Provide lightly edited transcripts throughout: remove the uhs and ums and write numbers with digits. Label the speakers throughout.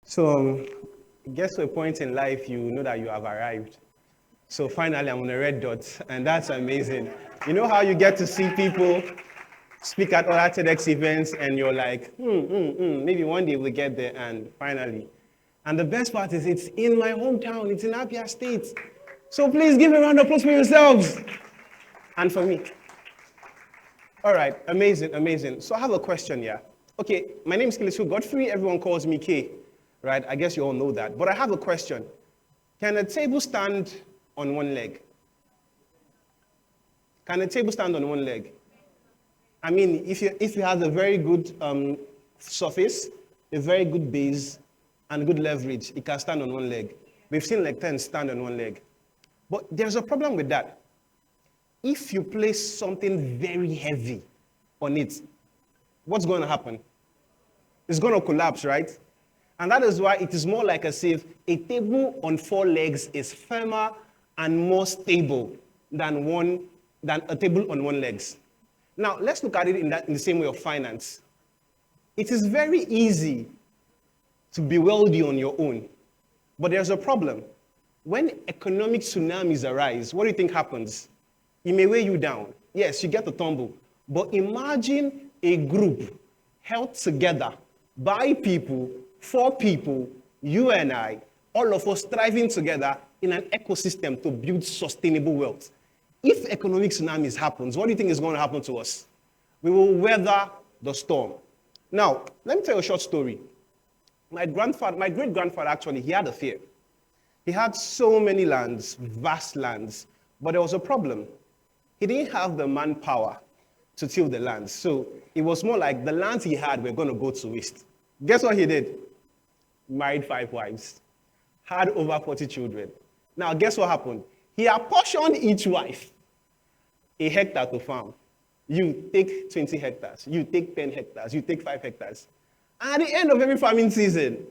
Speaker 1: It gets to a point in life you know that you have arrived. So finally, I'm on a red dot, and that's amazing. You know how you get to see people speak at other TEDx events, and you're like, maybe one day we'll get there, and finally. And the best part is it's in my hometown, it's in Abia State. So please give a round of applause for yourselves and for me. All right, amazing. So I have a question here. Okay, my name is Kelechukwu Godfrey, everyone calls me K, right? I guess you all know that. But I have a question. Can a table stand on one leg? Can a table stand on one leg? I mean, if you have a very good surface, a very good base, and good leverage, it can stand on one leg. We've seen like 10 stand on one leg. But there's a problem with that. If you place something very heavy on it, what's going to happen? It's going to collapse, right? And that is why it is more like as if a table on 4 legs is firmer and more stable than a table on 1 leg. Now, let's look at it in the same way of finance. It is very easy to be wealthy on your own, but there's a problem. When economic tsunamis arise, what do you think happens? It may weigh you down. Yes, you get to tumble. But imagine a group held together by people, for people, you and I, all of us thriving together in an ecosystem to build sustainable wealth. If economic tsunamis happens, what do you think is going to happen to us? We will weather the storm. Now, let me tell you a short story. My great-grandfather actually, he had a fear. He had so many lands, vast lands, but there was a problem. He didn't have the manpower to till the lands. So it was more like the lands he had were going to go to waste. Guess what he did? Married 5 wives, had over 40 children. Now, guess what happened? He apportioned each wife a hectare to farm. You take 20 hectares, you take 10 hectares, you take 5 hectares. And at the end of every farming season,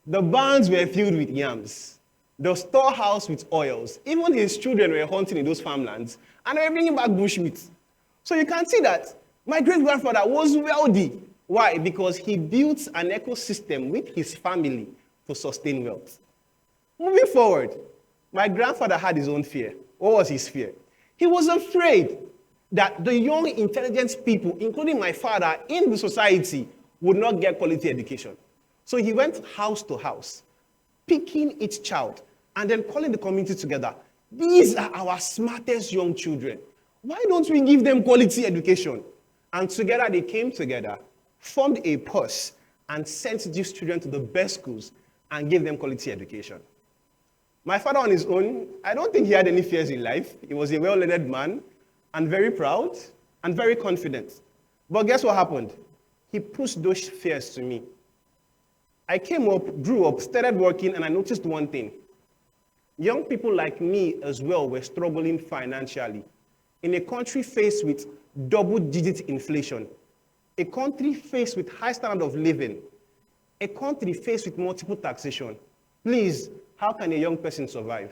Speaker 1: the barns were filled with yams, the storehouse with oils. Even his children were hunting in those farmlands, and they were bringing back bushmeat. So you can see that my great-grandfather was wealthy. Why? Because he built an ecosystem with his family to sustain wealth. Moving forward, my grandfather had his own fear. What was his fear? He was afraid that the young, intelligent people, including my father, in the society, would not get quality education. So he went house to house, picking each child, and then calling the community together. These are our smartest young children. Why don't we give them quality education? And together they came together, formed a purse, and sent these children to the best schools and gave them quality education. My father on his own, I don't think he had any fears in life. He was a well-learned man and very proud and very confident. But guess what happened? He pushed those fears to me. I came up, grew up, started working, and I noticed one thing. Young people like me as well were struggling financially. In a country faced with double-digit inflation, a country faced with high standard of living, a country faced with multiple taxation. Please, how can a young person survive?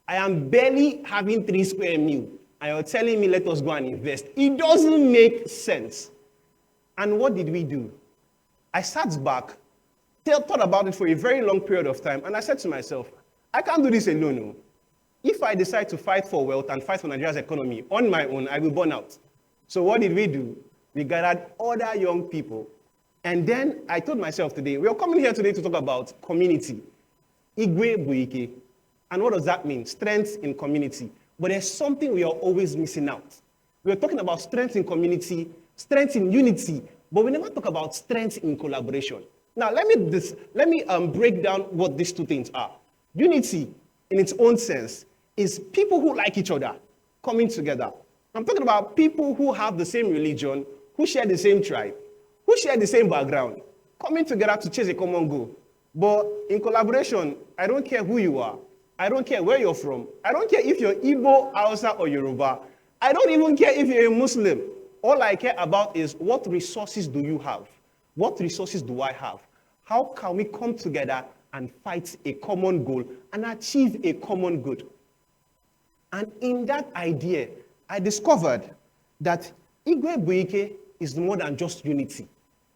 Speaker 1: I am barely having 3 square meals, and you're telling me let us go and invest. It doesn't make sense. And what did we do? I sat back, thought about it for a very long period of time, and I said to myself, I can't do this alone. No. If I decide to fight for wealth and fight for Nigeria's economy on my own, I will burn out. So what did we do? We gathered other young people. And then I told myself today, we are coming here today to talk about community. Igwebuike. And what does that mean? Strength in community. But there's something we are always missing out. We are talking about strength in community, strength in unity, but we never talk about strength in collaboration. Now, let me break down what these two things are. Unity, in its own sense, is people who like each other coming together. I'm talking about people who have the same religion, who share the same tribe, who share the same background, coming together to chase a common goal. But in collaboration, I don't care who you are. I don't care where you're from. I don't care if you're Igbo, Hausa, or Yoruba. I don't even care if you're a Muslim. All I care about is what resources do you have? What resources do I have? How can we come together and fight a common goal and achieve a common good? And in that idea, I discovered that Igwebuike is more than just unity.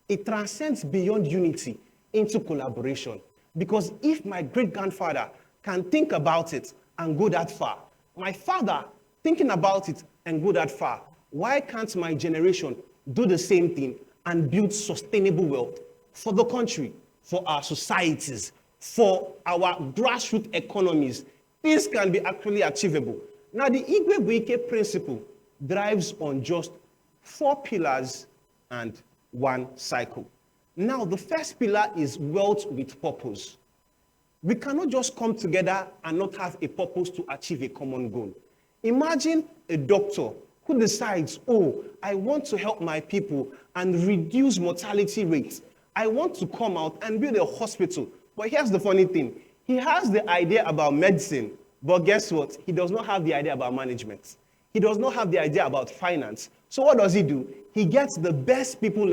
Speaker 1: It transcends beyond unity into collaboration. Because if my great-grandfather can think about it and go that far, my father thinking about it and go that far, why can't my generation do the same thing and build sustainable wealth for the country, for our societies, for our grassroots economies? This can be actually achievable. Now, the Igwebuike principle drives on just 4 pillars and 1 cycle. Now, the first pillar is wealth with purpose. We cannot just come together and not have a purpose to achieve a common goal. Imagine a doctor who decides, oh, I want to help my people and reduce mortality rates. I want to come out and build a hospital. But here's the funny thing. He has the idea about medicine, but guess what? He does not have the idea about management. He does not have the idea about finance. So what does he do? He gets the best people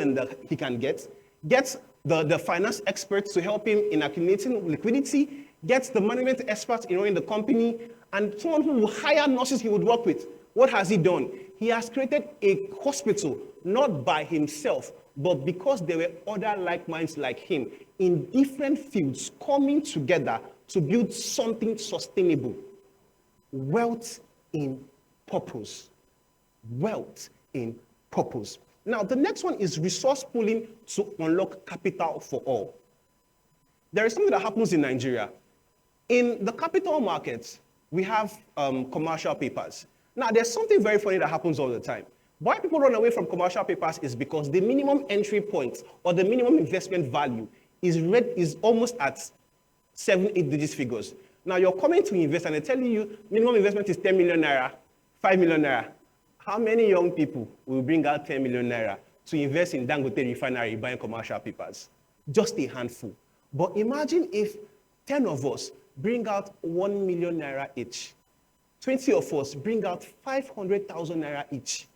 Speaker 1: he can get, gets the finance experts to help him in accumulating liquidity, gets the management experts in running the company, and someone who will hire nurses he would work with. What has he done? He has created a hospital, not by himself, but because there were other like minds like him in different fields coming together to build something sustainable. Wealth in purpose. Wealth in purpose. Now, the next one is resource pooling to unlock capital for all. There is something that happens in Nigeria. In the capital markets, we have commercial papers. Now, there's something very funny that happens all the time. Why people run away from commercial papers is because the minimum entry point or the minimum investment value is almost at 7-8 digit figures. Now, you're coming to invest and they're telling you minimum investment is 10 million naira, 5 million naira. How many young people will bring out 10 million naira to invest in Dangote refinery buying commercial papers? Just a handful. But imagine if 10 of us bring out 1 million naira each. 20 of us bring out 500,000 naira each.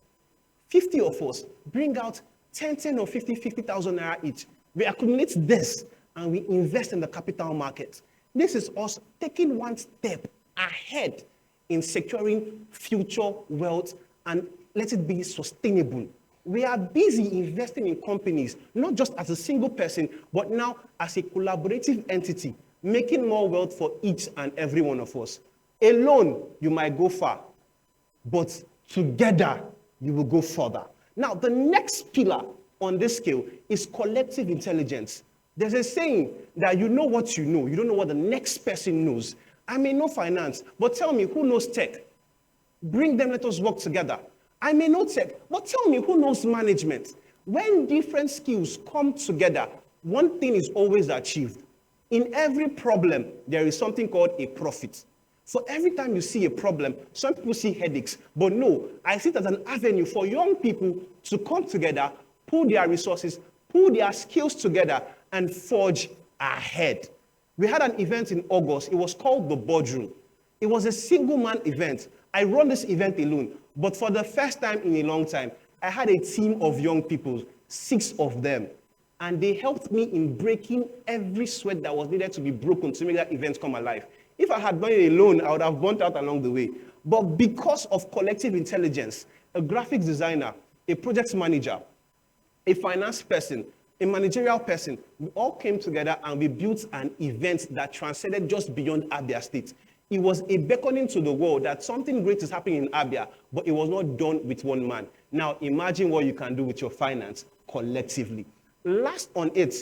Speaker 1: 50 of us bring out 10 or 50,000 naira each. We accumulate this and we invest in the capital market. This is us taking one step ahead in securing future wealth and let it be sustainable. We are busy investing in companies, not just as a single person, but now as a collaborative entity, making more wealth for each and every one of us. Alone, you might go far, but together, you will go further. Now, the next pillar on this scale is collective intelligence. There's a saying that you know what you know. You don't know what the next person knows. I may know finance, but tell me who knows tech. Bring them, let us work together. I may know tech, but tell me who knows management. When different skills come together, one thing is always achieved. In every problem, there is something called a profit. So every time you see a problem, some people see headaches, but no, I see it as an avenue for young people to come together, pool their resources, pool their skills together, and forge ahead. We had an event in August. It was called the Boardroom. It was a single-man event. I run this event alone, but for the first time in a long time, I had a team of young people, 6 of them, and they helped me in breaking every sweat that was needed to be broken to make that event come alive. If I had done it alone, I would have burnt out along the way. But because of collective intelligence, a graphics designer, a project manager, a finance person, a managerial person, we all came together and we built an event that transcended just beyond Abia State. It was a beckoning to the world that something great is happening in Abia, but it was not done with one man. Now imagine what you can do with your finance collectively. Last on it,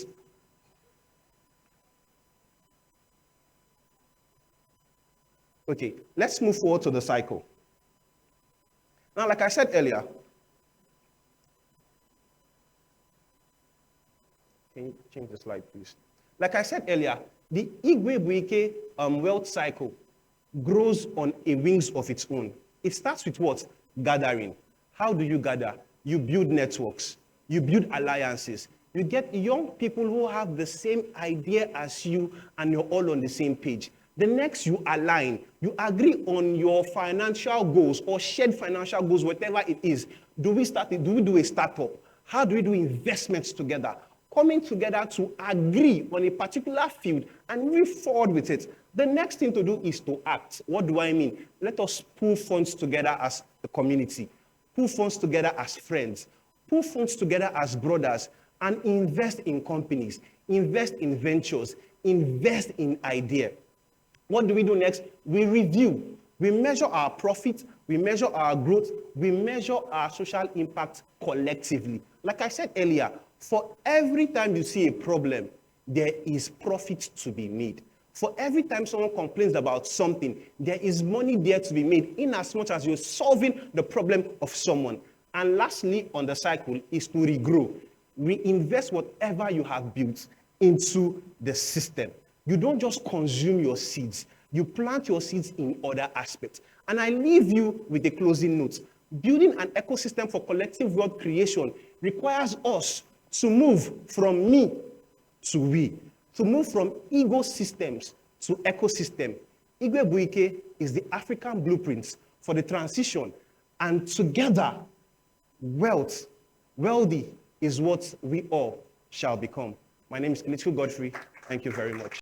Speaker 1: okay, let's move forward to the cycle. Now, like I said earlier, can you change the slide, please? Like I said earlier, the Igwebuike wealth cycle grows on a wings of its own. It starts with what? Gathering. How do you gather? You build networks. You build alliances. You get young people who have the same idea as you and you're all on the same page. The next, you align. You agree on your financial goals or shared financial goals, whatever it is. Do we do a startup? How do we do investments together? Coming together to agree on a particular field and move forward with it. The next thing to do is to act. What do I mean? Let us pool funds together as a community, pool funds together as friends, pool funds together as brothers, and invest in companies. invest in ventures, invest in idea. What do we do next? We review. We measure our profit, we measure our growth, we measure our social impact collectively. Like I said earlier, for every time you see a problem, there is profit to be made. For every time someone complains about something, there is money there to be made in as much as you're solving the problem of someone. And lastly, on the cycle is to regrow. Reinvest whatever you have built into the system. You don't just consume your seeds. You plant your seeds in other aspects. And I leave you with a closing note. Building an ecosystem for collective wealth creation requires us to move from me to we, to move from ecosystems to ecosystem. Igwebuike is the African blueprint for the transition, and together, wealthy is what we all shall become. My name is Kelechukwu Godfrey. Thank you very much.